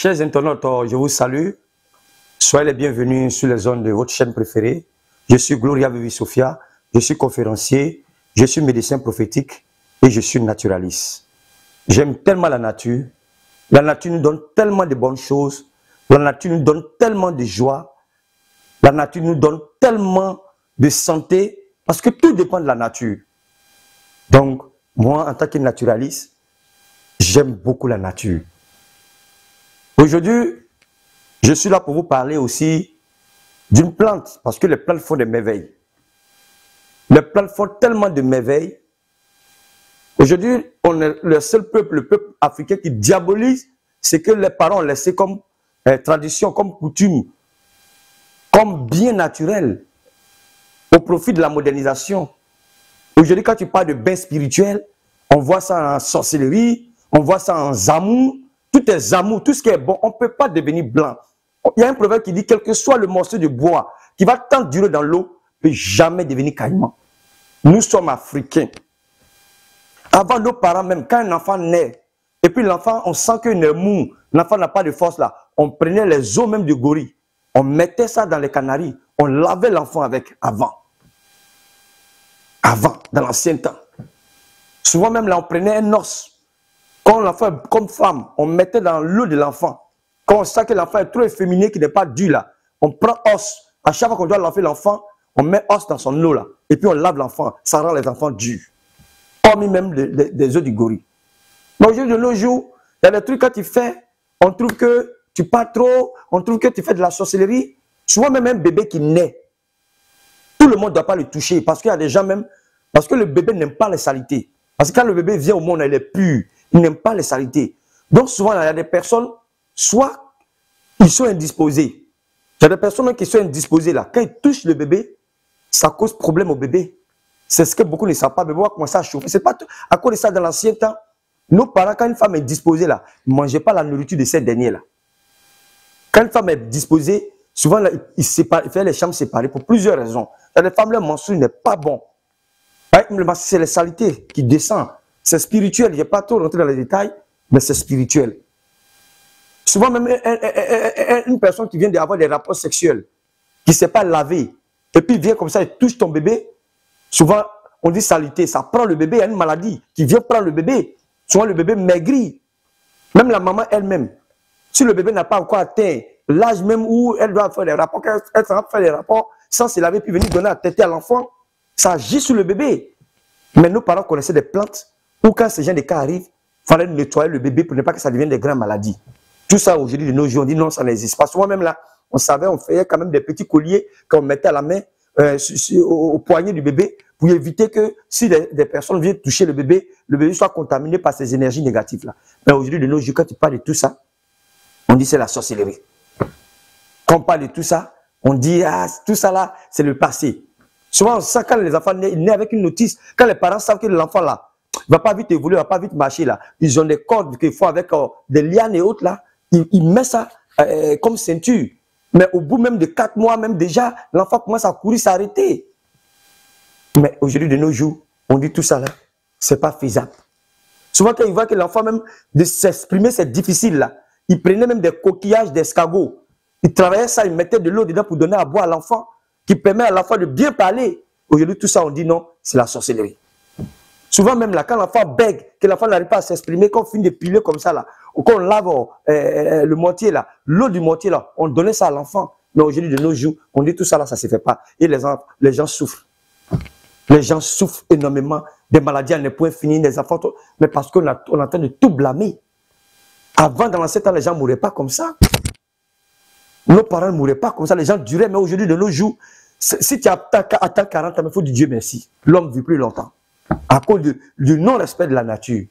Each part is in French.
Chers internautes, je vous salue. Soyez les bienvenus sur les zones de votre chaîne préférée. Je suis Gloria Vivi Sophia, je suis conférencier, je suis médecin prophétique et je suis naturaliste. J'aime tellement la nature. La nature nous donne tellement de bonnes choses. La nature nous donne tellement de joie. La nature nous donne tellement de santé parce que tout dépend de la nature. Donc, moi, en tant que naturaliste, j'aime beaucoup la nature. Aujourd'hui, je suis là pour vous parler aussi d'une plante, parce que les plantes font des merveilles. Les plantes font tellement de merveilles. Aujourd'hui, on est le seul peuple, le peuple africain qui diabolise ce que les parents ont laissé comme tradition, comme coutume, comme bien naturel, au profit de la modernisation. Aujourd'hui, quand tu parles de bain spirituel, on voit ça en sorcellerie, on voit ça en zamou. Tout est zamou, tout ce qui est bon, on ne peut pas devenir blanc. Il y a un proverbe qui dit, quel que soit le morceau de bois qui va tant durer dans l'eau, ne peut jamais devenir caïman. Nous sommes africains. Avant nos parents même, quand un enfant naît, et puis l'enfant, on sent qu'il est mou, l'enfant n'a pas de force là, on prenait les os même du gorille, on mettait ça dans les canaries, on lavait l'enfant avec avant. Avant, dans l'ancien temps. Souvent même là, on prenait un os. Quand l'enfant est comme femme, on mettait dans l'eau de l'enfant. Quand on sent que l'enfant est trop efféminé, qu'il n'est pas dû là, on prend os. À chaque fois qu'on doit laver l'enfant, on met os dans son eau là. Et puis on lave l'enfant. Ça rend les enfants durs. Hormis même des œufs du gorille. Mais aujourd'hui, de nos jours, il y a des trucs quand tu fais, on trouve que tu pars trop, on trouve que tu fais de la sorcellerie. Souvent même un bébé qui naît, tout le monde ne doit pas le toucher. Parce qu'il y a des gens même, parce que le bébé n'aime pas les saletés. Parce que quand le bébé vient au monde, il est pur. Il n'aime pas les saletés. Donc souvent, il y a des personnes, soit ils sont indisposés. Il y a des personnes qui sont indisposées là. Quand ils touchent le bébé, ça cause problème au bébé. C'est ce que beaucoup ne savent pas. Le bébé va commencer à chauffer. C'est pas tout. À cause de ça, dans l'ancien temps, nos parents, quand une femme est disposée là, ne mangeaient pas la nourriture de ces derniers là. Quand une femme est disposée, souvent là, ils font les chambres séparées pour plusieurs raisons. Dans les femmes, le menstrues n'est pas bon. C'est les saletés qui descendent. C'est spirituel. Je ne vais pas trop rentrer dans les détails, mais c'est spirituel. Souvent même une personne qui vient d'avoir des rapports sexuels, qui ne s'est pas lavé, et puis vient comme ça et touche ton bébé, souvent on dit saleté, ça prend le bébé, il y a une maladie qui vient prendre le bébé. Souvent le bébé maigrit. Même la maman elle-même. Si le bébé n'a pas encore atteint l'âge même où elle doit faire des rapports, elle s'en va faire des rapports sans se laver, puis venir donner à téter à l'enfant, ça agit sur le bébé. Mais nos parents connaissaient des plantes où quand ce genre de cas arrivent, il fallait nettoyer le bébé pour ne pas que ça devienne des grandes maladies. Tout ça aujourd'hui de nos jours, on dit non, ça n'existe pas. Souvent même là, on savait, on faisait quand même des petits colliers qu'on mettait à la main, au poignet du bébé, pour éviter que si des personnes viennent toucher le bébé soit contaminé par ces énergies négatives là. Mais aujourd'hui de nos jours, quand tu parles de tout ça, on dit c'est la sorcellerie. Quand on parle de tout ça, on dit ah, tout ça là, c'est le passé. Souvent, on sent quand les enfants naissent avec une notice, quand les parents savent que l'enfant là, il ne va pas vite évoluer, il ne va pas vite marcher là. Ils ont des cordes qu'ils font avec des lianes et autres là. Ils mettent ça comme ceinture. Mais au bout même de 4 mois, même déjà, l'enfant commence à courir, s'arrêter. Mais aujourd'hui, de nos jours, on dit tout ça là, ce n'est pas faisable. Souvent, quand ils voient que l'enfant même de s'exprimer, c'est difficile là. Ils prenaient même des coquillages d'escargot. Ils travaillaient ça, ils mettaient de l'eau dedans pour donner à boire à l'enfant, qui permet à l'enfant de bien parler. Aujourd'hui, tout ça, on dit non, c'est la sorcellerie. Souvent même là, quand l'enfant bègue, que l'enfant n'arrive pas à s'exprimer, qu'on finit de piler comme ça là, ou qu'on lave le mortier là, l'eau du mortier là, on donnait ça à l'enfant. Mais aujourd'hui, de nos jours, on dit tout ça là, ça ne se fait pas. Et les gens souffrent. Les gens souffrent énormément des maladies à ne point finir, des enfants, mais parce qu'on est en train de tout blâmer. Avant, dans l'ancien temps, les gens ne mouraient pas comme ça. Nos parents ne mouraient pas comme ça, les gens duraient, mais aujourd'hui, de nos jours, si tu attends 40 ans, il faut dire Dieu merci. L'homme ne vit plus longtemps. À cause du non-respect de la nature.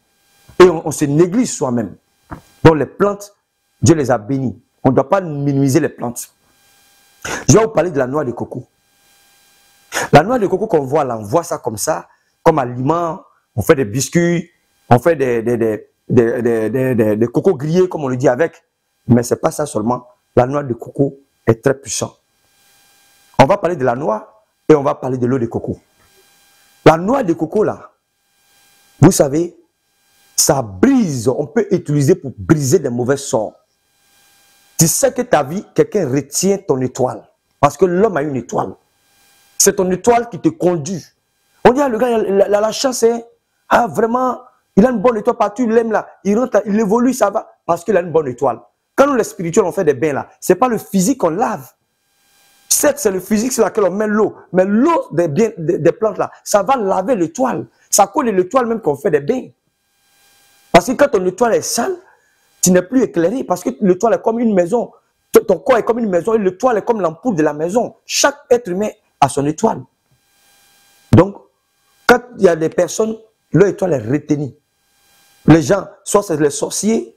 Et on se néglige soi-même. Donc les plantes, Dieu les a bénies. On ne doit pas minimiser les plantes. Je vais vous parler de la noix de coco. La noix de coco qu'on voit là, on voit ça comme ça, comme aliment. On fait des biscuits, on fait des cocos grillés, comme on le dit avec. Mais ce n'est pas ça seulement. La noix de coco est très puissante. On va parler de la noix et on va parler de l'eau de coco. La noix de coco là, vous savez, ça brise, on peut utiliser pour briser des mauvais sorts. tu sais que ta vie, quelqu'un retient ton étoile. Parce que l'homme a une étoile. C'est ton étoile qui te conduit. On dit, ah, le gars, il a la chance, hein. Ah, vraiment, il a une bonne étoile partout, il l'aime là. Il rentre, il évolue, ça va. Parce qu'il a une bonne étoile. Quand nous, les spirituels, on fait des bains là, ce n'est pas le physique qu'on lave. Certes, c'est le physique sur lequel on met l'eau. Mais l'eau des plantes là, ça va laver l'étoile. Ça coule l'étoile même quand on fait des bains. Parce que quand ton étoile est sale, tu n'es plus éclairé. Parce que l'étoile est comme une maison. Ton corps est comme une maison et l'étoile est comme l'ampoule de la maison. Chaque être humain a son étoile. Donc, quand il y a des personnes, leur étoile est retenue. Les gens, soit c'est les sorciers,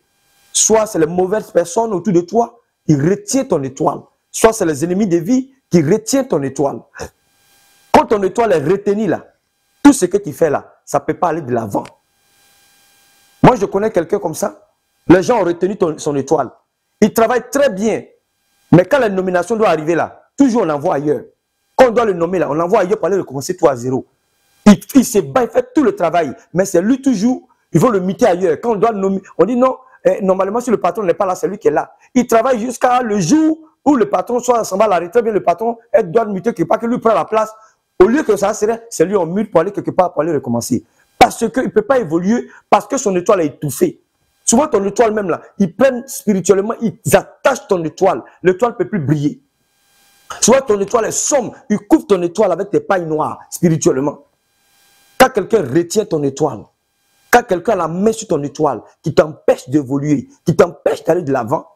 soit c'est les mauvaises personnes autour de toi, ils retiennent ton étoile. Soit c'est les ennemis de vie qui retiennent ton étoile. Quand ton étoile est retenue là, tout ce que tu fais là, ça ne peut pas aller de l'avant. Moi, je connais quelqu'un comme ça. Les gens ont retenu son étoile. Il travaille très bien. Mais quand la nomination doit arriver là, toujours on l'envoie ailleurs. Quand on doit le nommer là, on l'envoie ailleurs pour aller recommencer tout à zéro. Il se bat, il fait tout le travail. Mais c'est lui toujours, il veut le muter ailleurs. Quand on doit le nommer, on dit non, normalement si le patron n'est pas là, c'est lui qui est là. Il travaille jusqu'à le jour où le patron soit s'en va à la retraite, bien le patron doit le muter quelque part, que lui prend la place. Au lieu que ça serait, c'est lui on mute pour aller quelque part, pour aller recommencer. Parce qu'il ne peut pas évoluer, parce que son étoile est étouffée. Souvent ton étoile même là, ils prennent spirituellement, ils attachent ton étoile. L'étoile ne peut plus briller. Souvent ton étoile est sombre, ils couvrent ton étoile avec tes pailles noires, spirituellement. Quand quelqu'un retient ton étoile, quand quelqu'un a la main sur ton étoile, qui t'empêche d'évoluer, qui t'empêche d'aller de l'avant,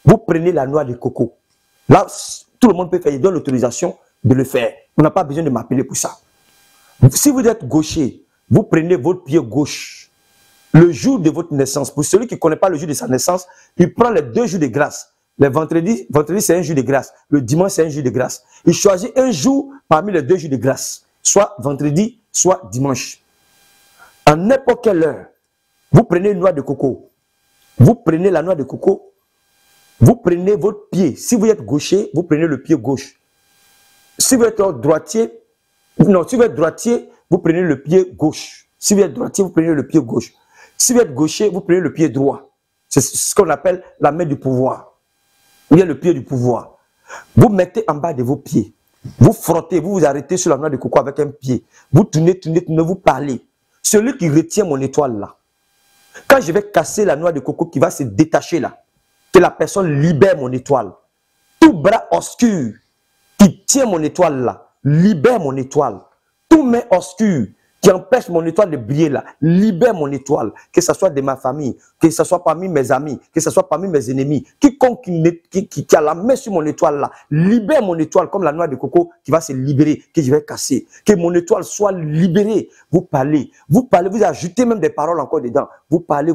vous prenez la noix de coco. Là, tout le monde peut faire, il donne l'autorisation de le faire. On n'a pas besoin de m'appeler pour ça. Si vous êtes gaucher, vous prenez votre pied gauche. Le jour de votre naissance, pour celui qui ne connaît pas le jour de sa naissance, il prend les 2 jours de grâce. Le vendredi c'est un jour de grâce. Le dimanche, c'est un jour de grâce. Il choisit un jour parmi les 2 jours de grâce. Soit vendredi, soit dimanche. En n'importe quelle heure, vous prenez une noix de coco. Vous prenez la noix de coco. Vous prenez votre pied. Si vous êtes gaucher, vous prenez le pied gauche. Si vous êtes droitier, si vous êtes droitier, vous prenez le pied gauche. Si vous êtes droitier, vous prenez le pied gauche. Si vous êtes gaucher, vous prenez le pied droit. C'est ce qu'on appelle la main du pouvoir. Ou bien le pied du pouvoir. Vous mettez en bas de vos pieds. Vous frottez, vous vous arrêtez sur la noix de coco avec un pied. Vous tournez, vous parlez. Celui qui retient mon étoile là. Quand je vais casser la noix de coco qui va se détacher là, que la personne libère mon étoile. Tout bras obscur qui tient mon étoile là, libère mon étoile. Tout main obscure qui empêche mon étoile de briller là, libère mon étoile. Que ce soit de ma famille, que ce soit parmi mes amis, que ce soit parmi mes ennemis. Quiconque qui a la main sur mon étoile là, libère mon étoile comme la noix de coco qui va se libérer, que je vais casser. Que mon étoile soit libérée. Vous parlez, vous ajoutez même des paroles encore dedans. Vous parlez.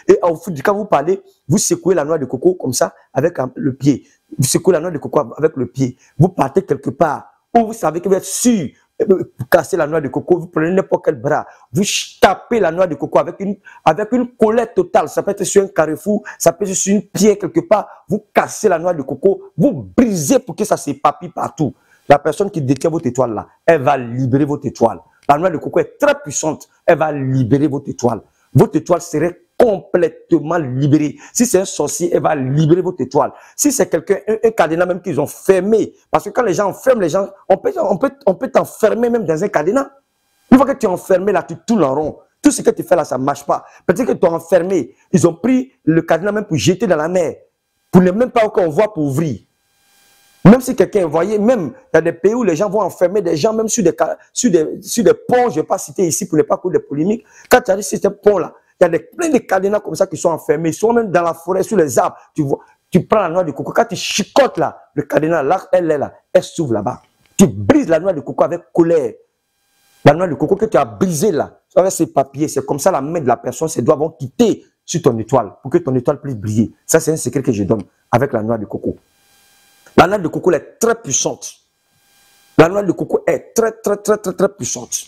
Et quand vous parlez, vous secouez la noix de coco comme ça avec le pied. Vous secouez la noix de coco avec le pied. Vous partez quelque part où vous savez que vous êtes sûr. Vous cassez la noix de coco, vous prenez n'importe quel bras, vous tapez la noix de coco avec une colère totale. Ça peut être sur un carrefour, ça peut être sur une pierre quelque part. Vous cassez la noix de coco, vous brisez pour que ça s'épapille partout. La personne qui détient votre étoile là, elle va libérer votre étoile. La noix de coco est très puissante, elle va libérer votre étoile. Votre étoile serait complètement libérée. Si c'est un sorcier, elle va libérer votre étoile. Si c'est quelqu'un, un cadenas même qu'ils ont fermé, parce que quand les gens enferment les gens, on peut t'enfermer même dans un cadenas. Une fois que tu es enfermé là, tu tournes en rond. Tout ce que tu fais là, ça ne marche pas. Peut-être que tu es enfermé. Ils ont pris le cadenas même pour jeter dans la mer. Pour ne même pas qu'on voit pour ouvrir. Même si quelqu'un, vous voyez, même il y a des pays où les gens vont enfermer des gens, même sur des ponts, je ne vais pas citer ici pour ne pas couper des polémiques. Quand tu arrives sur ces ponts-là, il y a plein de cadenas comme ça qui sont enfermés. Ils sont même dans la forêt, sur les arbres. Tu vois, tu prends la noix de coco. Quand tu chicotes là, le cadenas, là, elle est là, elle s'ouvre là-bas. Tu brises la noix de coco avec colère. La noix de coco que tu as brisée là, avec ces papiers, c'est comme ça la main de la personne, ses doigts vont quitter sur ton étoile pour que ton étoile puisse briller. Ça, c'est un secret que je donne avec la noix de coco. La noix de coco elle est très puissante. La noix de coco est très puissante.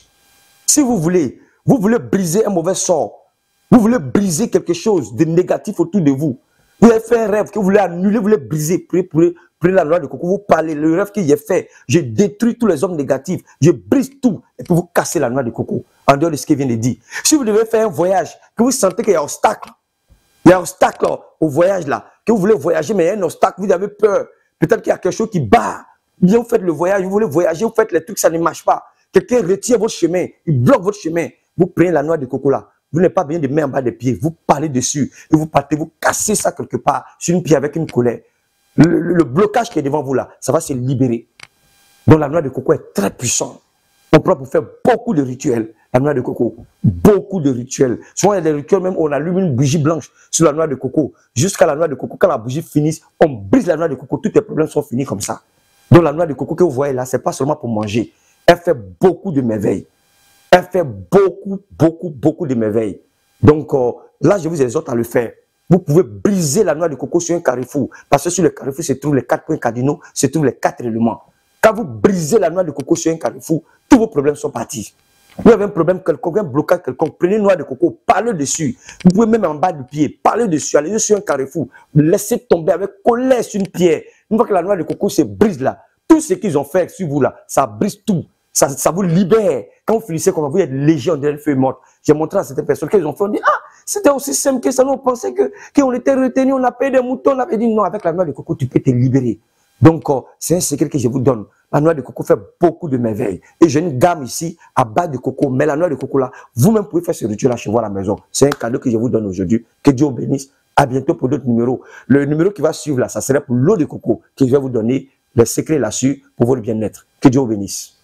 Si vous voulez briser un mauvais sort, vous voulez briser quelque chose de négatif autour de vous, vous avez fait un rêve que vous voulez annuler, vous voulez briser, prenez la noix de coco, vous parlez, le rêve qu'il a fait, je détruis tous les hommes négatifs, je brise tout, et puis vous cassez la noix de coco, en dehors de ce qu'il vient de dire. Si vous devez faire un voyage, que vous sentez qu'il y a un obstacle, au voyage là, que vous voulez voyager, mais il y a un obstacle, vous avez peur. Peut-être qu'il y a quelque chose qui bat. Bien, vous faites le voyage, vous voulez voyager, vous faites les trucs, ça ne marche pas. Quelqu'un retire votre chemin, il bloque votre chemin. Vous prenez la noix de coco là. Vous n'avez pas besoin de mettre en bas des pieds. Vous parlez dessus. Et vous partez, vous cassez ça quelque part sur une pierre avec une colère. Le blocage qui est devant vous là, ça va se libérer. Donc la noix de coco est très puissante. On prend pour faire beaucoup de rituels. La noix de coco. Beaucoup de rituels. Souvent, il y a des rituels même où on allume une bougie blanche sur la noix de coco. Jusqu'à la noix de coco. Quand la bougie finisse, on brise la noix de coco. Tous les problèmes sont finis comme ça. Donc la noix de coco que vous voyez là, ce n'est pas seulement pour manger. Elle fait beaucoup de merveilles. Elle fait beaucoup de merveilles. Donc là, je vous exhorte à le faire. Vous pouvez briser la noix de coco sur un carrefour. Parce que sur le carrefour se trouvent les 4 points cardinaux, se trouvent les 4 éléments. Quand vous brisez la noix de coco sur un carrefour, tous vos problèmes sont partis. Vous avez un problème quelconque, un blocage quelconque, prenez une noix de coco, parlez dessus. Vous pouvez même en bas du pied, parlez dessus, allez sur un carrefour, laissez tomber avec colère sur une pierre. Une fois que la noix de coco se brise là, tout ce qu'ils ont fait sur vous là, ça brise tout. Ça vous libère. Quand vous finissez comme vous êtes léger, on dirait une feuille morte. J'ai montré à certaines personnes qu'ils ont fait, on dit, ah, c'était aussi simple que ça. Nous, on pensait qu'on était retenus, on a payé des moutons, on avait dit non, avec la noix de coco, tu peux te libérer. Donc, c'est un secret que je vous donne. La noix de coco fait beaucoup de merveilles. Et j'ai une gamme ici à base de coco. Mais la noix de coco là, vous-même pouvez faire ce rituel-là chez vous à la maison. C'est un cadeau que je vous donne aujourd'hui. Que Dieu vous bénisse. À bientôt pour d'autres numéros. Le numéro qui va suivre là, ça serait pour l'eau de coco que je vais vous donner les secrets là-dessus pour votre bien-être. Que Dieu vous bénisse.